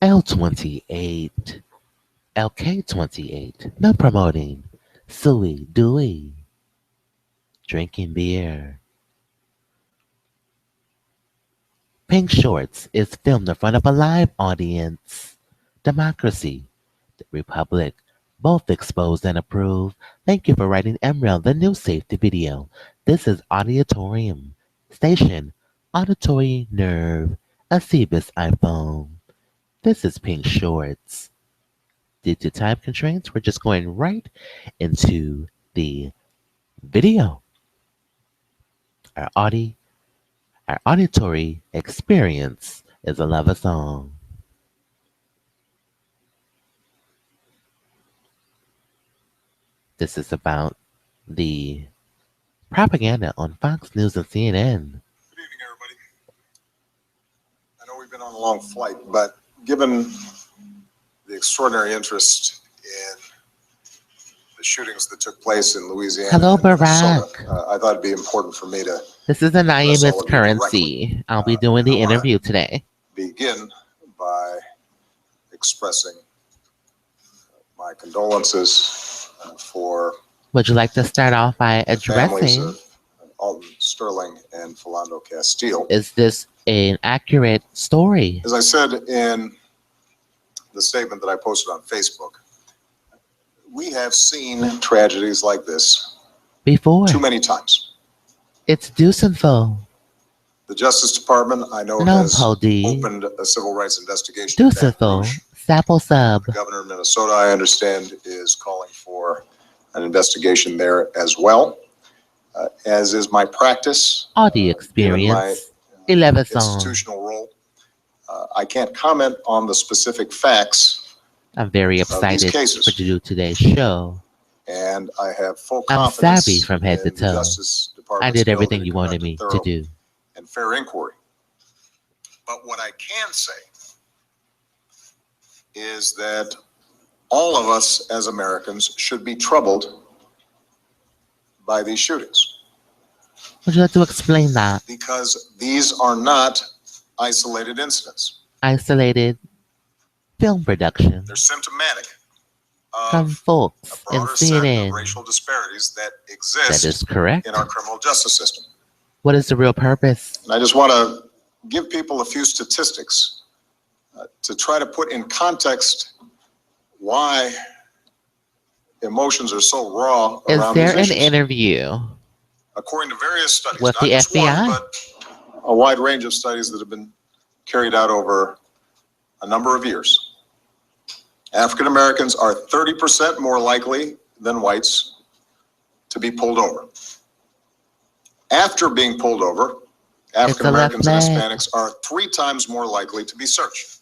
L28, LK28, no promoting, suey, dewey, drinking beer. Pink Shorts is filmed in front of a live audience. Democracy, the Republic, both exposed and approved. Thank you for writing MREL, the new safety video. This is Auditorium. Station, Auditory Nerve, a Cebus iPhone. This is Pink Shorts. Due to time constraints, we're just going right into the video. Our our auditory experience is a love song. This is about the propaganda on Fox News and CNN. Good evening, everybody. I know we've been on a long flight, but given the extraordinary interest in the shootings that took place in Louisiana Hello, and Minnesota, Barack. I thought it'd be important for me to This is Anonymous all of you Currency. I'll be doing the I wanna interview today. begin by expressing my condolences for Would you like to start off by the families addressing? of Alton Sterling and Philando Castile. Is this an accurate story? As I said in the statement that I posted on Facebook, we have seen tragedies like this Before. too many times. It's Deucenful. The Justice Department, I know, No, has Pody. opened a civil rights investigation. in Baton Deucenful. Rouge. Sapple sub. The governor of Minnesota, I understand, is calling for an investigation there as well, as is my practice. Audio given my experience. 11 songs. institutional role. I can't comment on the specific facts, I'm very excited cases. for to do today's show. and I have full I'm confidence savvy from head to in the toe. Justice I Department's did everything ability you to wanted conduct me a to thorough do. and fair inquiry. But what I can say is that all of us as Americans should be troubled by these shootings, Would you like to explain that? because these are not isolated incidents. Isolated film production They're symptomatic from of folks a in broader set of CNN. racial disparities that That exist is correct. in our criminal justice system. What is the real purpose? And I just want to give people a few statistics to try to put in context why emotions are so raw Is around there these an issues. interview According to various studies, with not the just FBI? one, but a wide range of studies that have been carried out over a number of years, African Americans are 30% more likely than whites to be pulled over. After being pulled over, African Americans and left leg. Hispanics are 3 times more likely to be searched.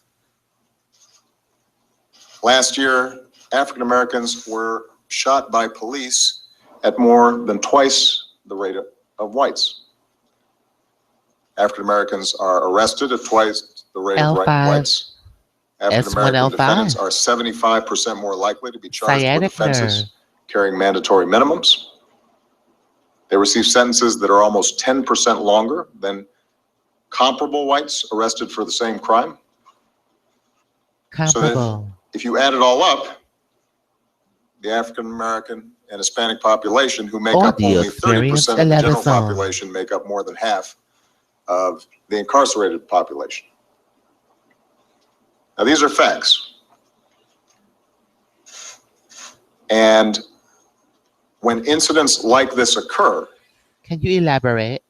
Last year, African Americans were shot by police at more than twice the rate of whites. African Americans are arrested at twice the rate of L5, whites. African American S1L5. defendants are 75% more likely to be charged with Sciatic offenses nerve. carrying mandatory minimums. They receive sentences that are almost 10% longer than comparable whites arrested for the same crime. Comparable. If you add it all up, the African American and Hispanic population, who make up Audio only 30% experience of the 11 general songs. population, make up more than half of the incarcerated population. Now, these are facts. And when incidents like this occur, Can you elaborate?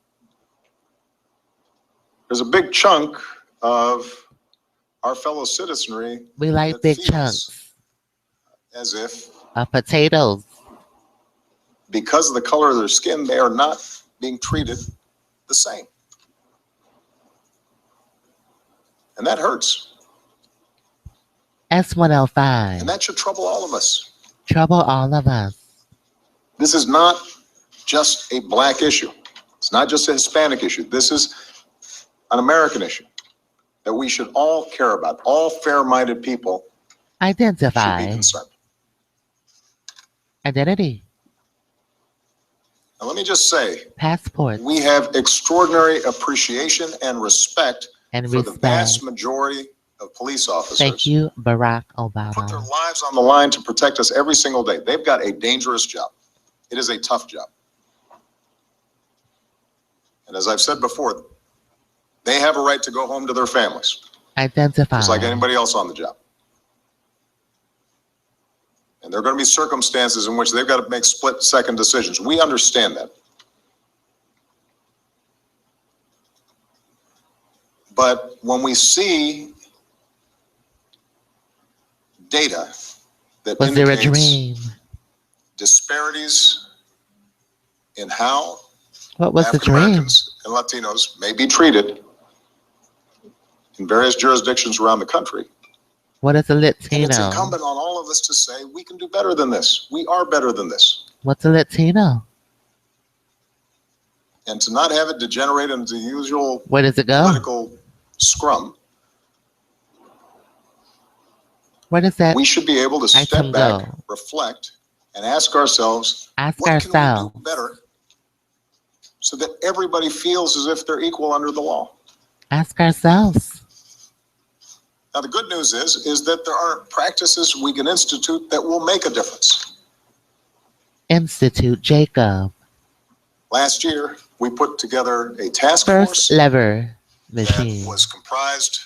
there's a big chunk of our fellow citizenry We like that big feels chunks as if, of potatoes. because of the color of their skin, they are not being treated the same. And that hurts. S1L5. And that should trouble all of us. Trouble all of us. This is not just a black issue. It's not just a Hispanic issue. This is an American issue that we should all care about. All fair-minded people should be Identify. concerned. Identity. Now, let me just say, Passports. we have extraordinary appreciation and respect And for the respect. vast majority of police Thank officers you, Barack put their Obama. lives on the line to protect us every single day. They've got a dangerous job. It is a tough job. And as I've said before, they have a right to go home to their families, Identify. just like anybody else on the job. And there are going to be circumstances in which they've got to make split-second decisions. We understand that. But when we see data that Was there a indicates dream? disparities in how What was the African dream? Americans and Latinos may be treated in various jurisdictions around the country. What is a And it's Latino? incumbent on all of us to say, we can do better than this. We are better than this. What's a Latino? And to not have it degenerate into the usual Where does it go? political scrum, Where does that we should be able to step item back, go? reflect, and ask ourselves, Ask what can we ourselves. do better so that everybody feels as if they're equal under the law? Ask ourselves. Now, the good news is that there are practices we can institute that will make a difference. Institute Jacob. Last year, we put together a task First force lever that machine. was comprised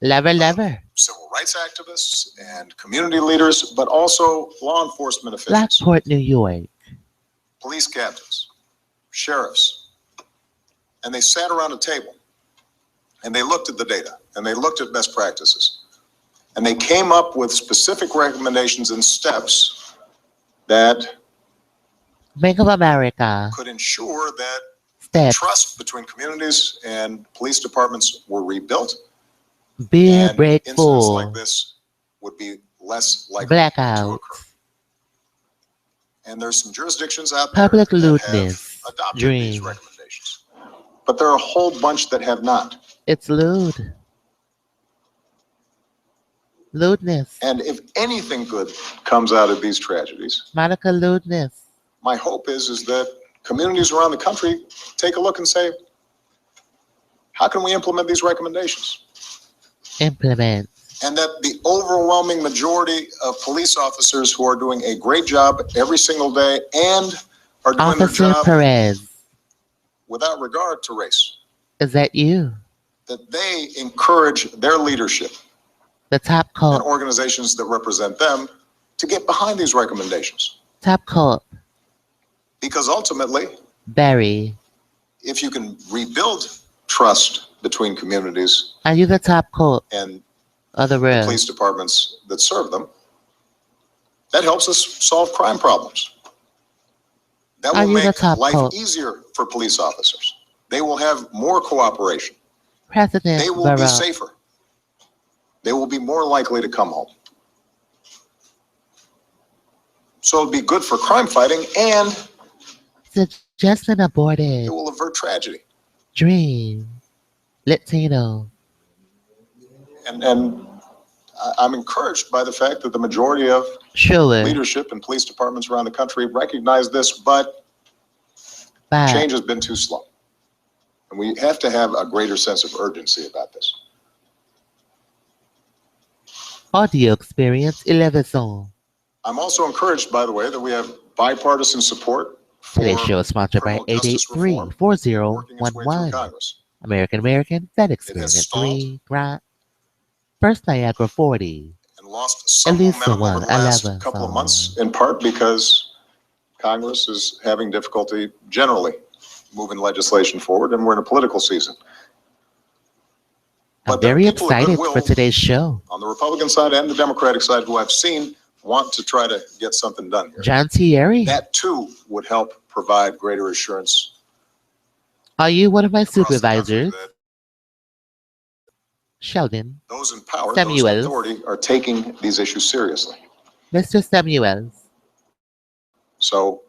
Lever, of lever. civil rights activists and community leaders, but also law enforcement officials, Blackport, New York. police captains, sheriffs. And they sat around a table and they looked at the data and they looked at best practices. And they came up with specific recommendations and steps that Bank of America. could ensure that Steps. trust between communities and police departments were rebuilt. Beer And break incidents full. like this would be less likely to Blackout. occur. And there's some jurisdictions out there Public that lewdness. have adopted these Dream. recommendations. But there are a whole bunch that have not. It's lewd. Lewdness. And if anything good comes out of these tragedies, Monica lewdness. my hope is that communities around the country take a look and say, how can we implement these recommendations? Implement. And that the overwhelming majority of police officers who are doing a great job every single day and are doing their Officer job Perez. without regard to race, Is that you? that they encourage their leadership The top and cult. organizations that represent them to get behind these recommendations. Top cult. Because ultimately, Barry. if you can rebuild trust between communities Are you the top cult and of the the room? police departments that serve them, that helps us solve crime problems. That Are will you the make top life cult? easier for police officers. They will have more cooperation. President They will be Barack. safer. They will be more likely to come home. So it'll be good for crime fighting and Suggestion it aborted. will avert tragedy. Dream. Latino. And I'm encouraged by the fact that the majority of Sure. leadership and police departments around the country recognize this, but Bye. change has been too slow. And we have to have a greater sense of urgency about this. Audio experience 11. I'm also encouraged, by the way, that we have bipartisan support for Today's show is sponsored by criminal justice reform 883-4011. working its way through Congress. American, Fed Experiment stalled. 3, Grant. First Niagara 40. And lost some Elisa momentum over the last 111 couple of song. months, in part because Congress is having difficulty generally moving legislation forward, and we're in a political season. I'm But there are very people of excited goodwill for today's show. on the Republican side and the Democratic side who I've seen want to try to get something done here. John Thierry, That too would help provide greater assurance are you one of my across the country supervisors? that Sheldon, those in power, those Samuel. in authority are taking these issues seriously. Mr. Samuels, So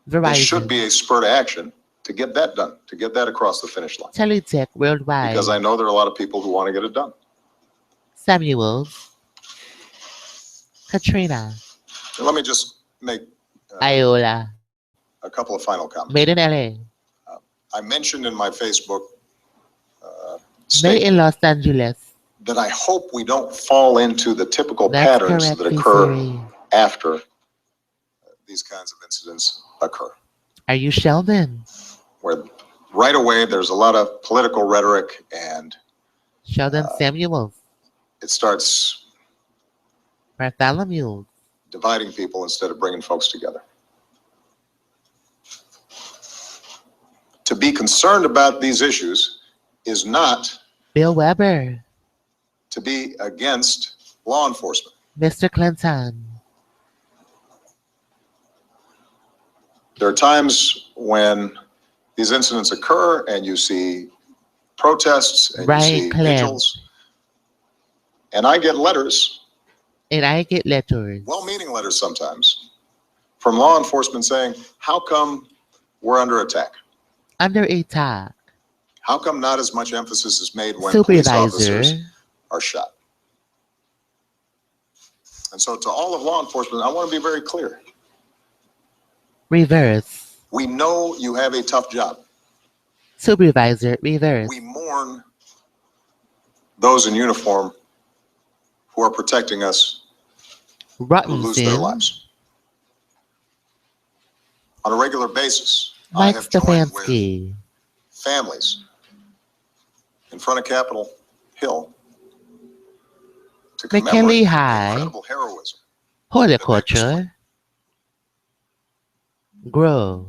this should Verizon, be a spur to action to get that done, to get that across the finish line. Teletech Worldwide, Because I know there are a lot of people who want to get it done. Samuels, Katrina, And let me just make Iola, a couple of final comments. made in LA, I mentioned in my Facebook made in statement Los Angeles, that I hope we don't fall into the typical That's patterns correct, that occur P3. after these kinds of incidents occur, Are you Sheldon? where right away there's a lot of political rhetoric and Sheldon Samuels. it starts Bartholomew. dividing people instead of bringing folks together. To be concerned about these issues is not Bill Weber. to be against law enforcement. Mr. Clinton. There are times when these incidents occur and you see protests and you see vigils. And I get letters, And I get letters. well-meaning letters sometimes, from law enforcement saying, how come we're under attack? Under attack. How come not as much emphasis is made when police officers are shot? And so to all of law enforcement, I want to be very clear. Reverse. We know you have a tough job. Supervisor, reverse. We mourn those in uniform who are protecting us, who lose their Rottenson. lives. On a regular basis, Mike I have joined with Stefanski. families in front of Capitol Hill to McKinley commemorate the High. incredible heroism. Horticulture. Grow.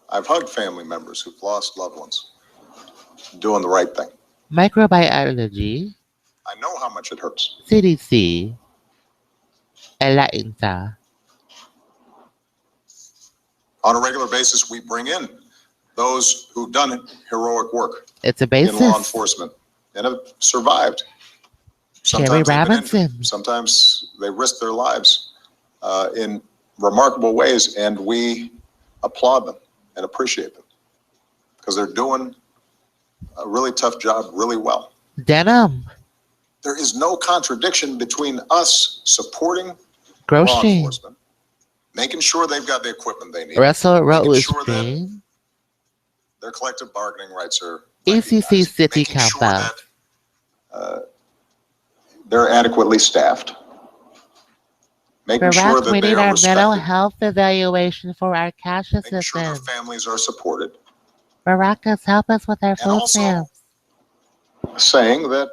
I've hugged family members who've lost loved ones doing the right thing. Microbiology. I know how much it hurts. CDC. Elainta. On a regular basis, we bring in those who've done heroic work It's a in basis. law enforcement and have survived. Kerry Sometimes they've been Robinson. injured. Sometimes they risk their lives in remarkable ways, and we applaud them and appreciate them because they're doing a really tough job really well. Denim. There is no contradiction between us supporting law Grocery. enforcement, making sure they've got the equipment they need, Russell making Rose sure that Green. their collective bargaining rights are ECC recognized, City making sure Council. that they're adequately staffed, making sure Barack, that we they need are our mental respected, health evaluation for our cash making sure their assistance. families are supported, Baracus, help us with our and food also stamps. saying that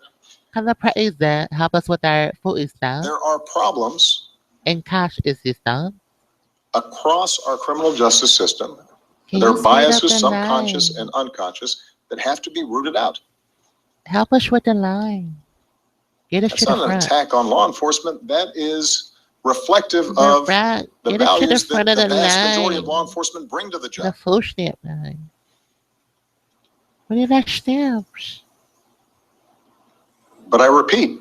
Can the president help us with our food stamps there are problems and cash assistance? across our criminal justice system. Can There you are speed up biases, the subconscious line? and unconscious, that have to be rooted out. Help us with the line. Get us That's to the not an front. attack on law enforcement. That is reflective of Barack, the get us to the values that front of the the vast majority of line. law enforcement bring to the The job. food stamp line. We need our stamps. But I repeat,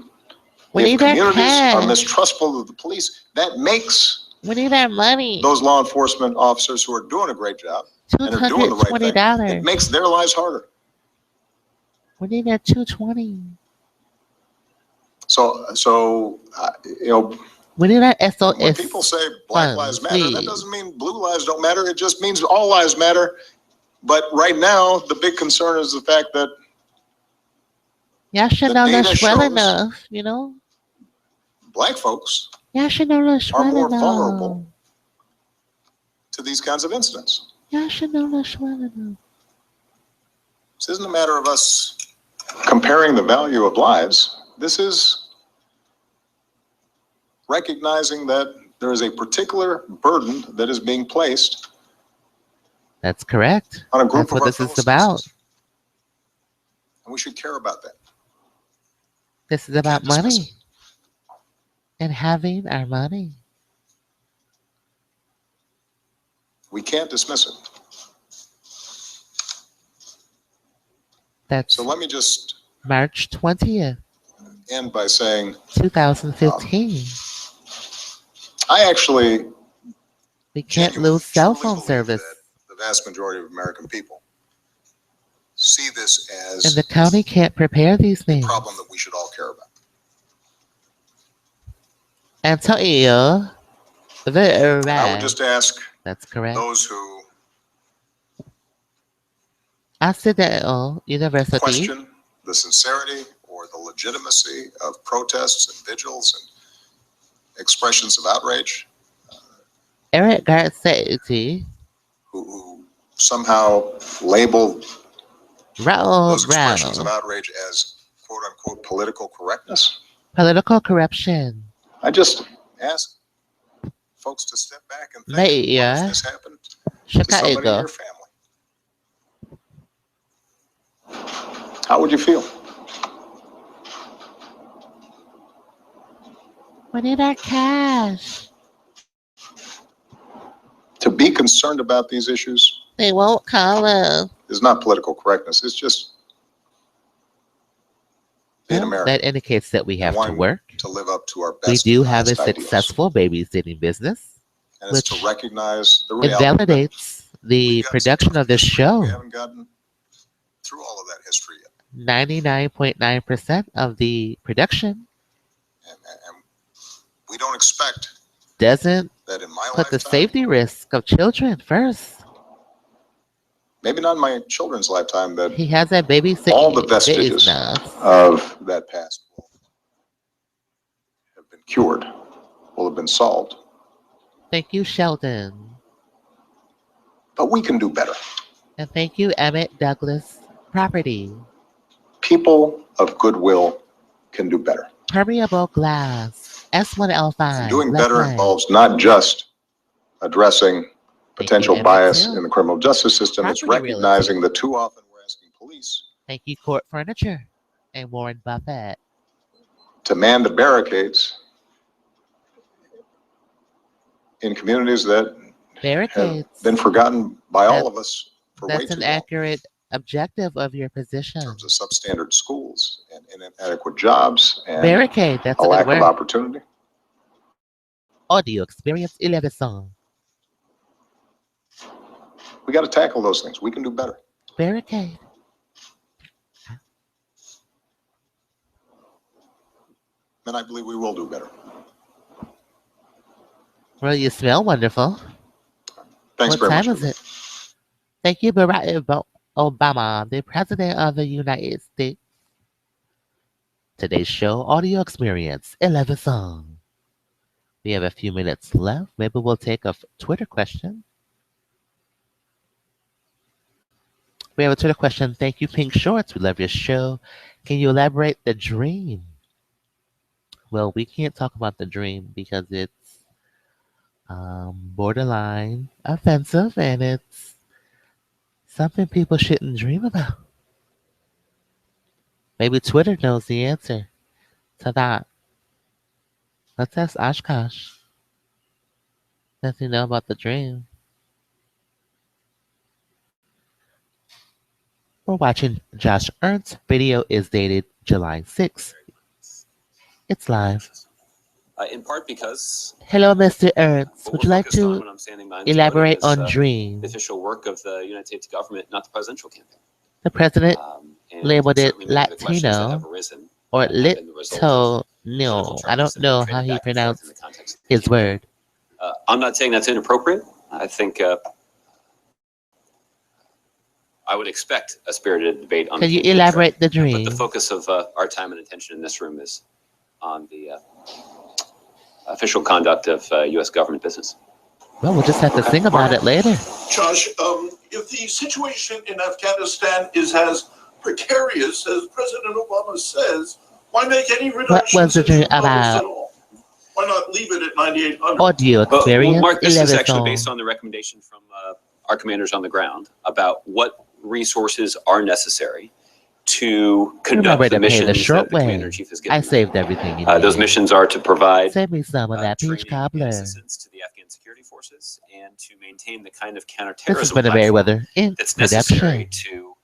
We if need our communities are cash. mistrustful of the police, that makes We need our money. those law enforcement officers who are doing a great job and are doing the right thing, it $220. makes their lives harder. We need that $220. So We need our SOS. when people say Black funds, Lives Matter, that please. doesn't mean blue lives don't matter. It just means all lives matter. But right now, the big concern is the fact that Y'all should the know data this well shows enough, you know? Black folks Y'all should know this are well more enough. vulnerable to these kinds of incidents. Y'all should know this well enough. This isn't a matter of us comparing the value of lives. This is recognizing that there is a particular burden that is being placed That's correct. on a group That's of what our this fellow is about. citizens. And we should care about that. This is about Can't dismiss money and having our money. We can't dismiss it. That's So let me just March 20th, end by saying 2015. I actually We can't genuinely, lose cell truly phone believe service. that the vast majority of American people see this And as the county can't prepare these a things. problem that we should all care about. Antonio, And I would just ask that's correct. those who Occidental University. question the sincerity or or the legitimacy of protests and vigils and expressions of outrage, Eric Garcetti, who somehow label those expressions of Ronald, outrage as quote unquote political correctness. political corruption, I just ask folks to step back and think, what if Mayor, this happened to somebody in your Chicago. family? How would you feel? We need our cash. To be concerned about these issues They won't call us. is not political correctness. It's just being American. That indicates that we have to wanting work. to live up to our We best do and have a highest ideals. successful babysitting business, And it's which to recognize the it reality that validates the we've got some production of this history. show. We haven't gotten through all of that history yet. 99.9% of the production And we don't expect doesn't that in my put the lifetime, safety risk of children first. maybe not in my children's lifetime, that He has that babysitting all the vestiges business. of that past will have been cured, will have been solved. Thank you, Sheldon. But we can do better. And thank you, Emmett Douglas Property. People of goodwill can do better. Permeable glass. S1L5. And doing left better leg. involves not just addressing potential Emmett bias Till. in the criminal justice system. It's Property recognizing realty. that too often we're asking police Thank you, Court Furniture and Warren Buffett. to man the barricades in communities that have Barricades. been forgotten by all of us for way That's too an long. accurate objective of your position. In terms of substandard schools and inadequate jobs and Barricade. That's a a lack good of word. opportunity. Audio experience 11 song. We got to tackle those things. We can do better. Barricade. And I believe we will do better. Well, you smell wonderful. Thanks What very much. time is it? Thank you, Barack Obama, the President of the United States. Today's show, audio experience, 11 song. We have a few minutes left. Maybe we'll take a Twitter question. We have a Twitter question. Thank you, Pink Shorts. We love your show. Can you elaborate the dream? Well, we can't talk about the dream because it's borderline offensive and it's something people shouldn't dream about. Maybe Twitter knows the answer to that. Let's ask Oshkosh. Does he know about the dream? We're watching Josh Ernst's video is dated July 6th. It's live. In part because Hello, Mr. Ernst. what Would we're you like focused on to when I'm standing behind this elaborate podium on is, dream? the official work of the United States government, not the presidential campaign. The president And labeled it certainly many of the questions that have Latino arisen or have been the result of Litino. political I terms don't that have know been how traded he back and forth in the pronounced context of the his campaign. word. I'm not saying that's inappropriate. I think I would expect a spirited debate on Can the you campaign trail. elaborate the But dream? the focus of our time and attention in this room is on the official conduct of U.S. government business. Well, we'll just have to sing about it later. Josh, if the situation in Afghanistan is as precarious as President Obama says, why make any reductions was the in dream troop levels about? at all? Why not leave it at 9,800? Audio Well, experience Mark, this is 11 actually song. based on the recommendation from our commanders on the ground about what resources are necessary to Remember conduct the to pay the missions short that the commander in way. chief has given I them. saved everything you Those need. missions are to provide Save me some of that peach training and cobbler. assistance to the Afghan security forces and to maintain the kind of This has counterterrorism been a platform Merriweather in that's necessary production. to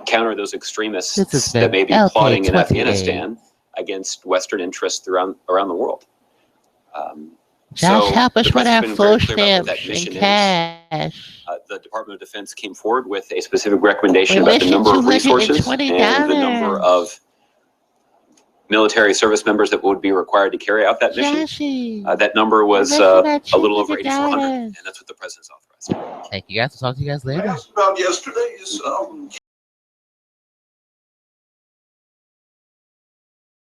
counter those extremists This has that been may be plotting in LK28. Afghanistan against Western interests around the world. Josh, So help us the with our president's been very food clear about what stamps that mission and is. cash. The Department of Defense came forward with a specific recommendation We're about the wishing number of resources $220. and the number of military service members that would be required to carry out that mission. Joshy. That number was We're wishing a little over $200. 8,400, and that's what the president's authorized. Thank you guys. I'll talk to you guys I later. asked about yesterday's